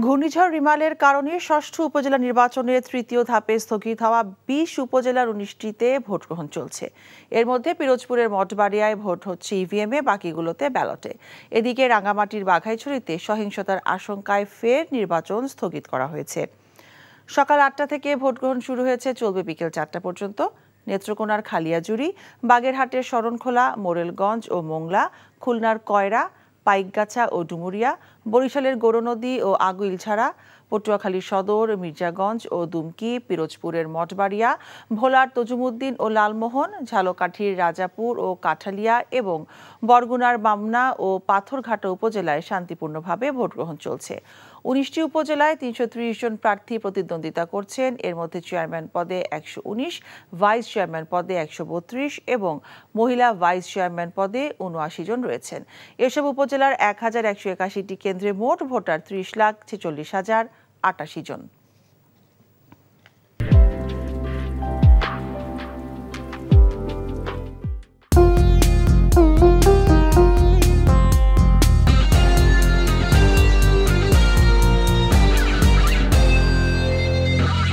ঘূর্ণিঝড় রিমালের কারণে ষষ্ঠ উপজেলা নির্বাচনের তৃতীয় ধাপে স্থগিত হওয়া ২০ উপজেলার ১৯টিতে ভোট গ্রহণ চলছে। এর মধ্যে পিরোজপুরের মঠবাড়িয়ায় ভোট হচ্ছে ইভিএমে, বাকিগুলোতে ব্যালটে। এদিকে রাঙ্গামাটির বাঘাইছড়িতে সহিংসতার আশঙ্কায় ফের নির্বাচন স্থগিত করা হয়েছে। সকাল ৮টা থেকে ভোট গ্রহণ শুরু হয়েছে, চলবে বিকেল ৪টা পর্যন্ত। নেত্রকোনার খালিয়াজুড়ি, বাগেরহাটের শরণখোলা, মোরেলগঞ্জ ও মোংলা, খুলনার কয়রা, পাইকগাছা ও ডুমুরিয়া, বরিশালের গৌরনদী ও আগুইলঝাড়া, পটুয়াখালী সদর, মির্জাগঞ্জ ও দুমকি, পিরোজপুরের মঠবাড়িয়া, ভোলার তজুমুদ্দিন ও লালমোহন, ঝালকাঠির রাজাপুর ও কাঠালিয়া এবং বরগুনার বামনা ও পাথরঘাটা উপজেলায় শান্তিপূর্ণভাবে ভোটগ্রহণ চলছে। ১৯টি উপজেলায় ৩৩০ জন প্রার্থী প্রতিদ্বন্দ্বিতা করছেন। এর মধ্যে চেয়ারম্যান পদে ১১৯, ভাইস চেয়ারম্যান পদে ১৩২ এবং মহিলা ভাইস চেয়ারম্যান পদে ৭৯ জন রয়েছেন। এসব উপজেলার ১,১৮১টি কেন্দ্রে মোট ভোটার ৩০,৪৬,০৮৮ জন।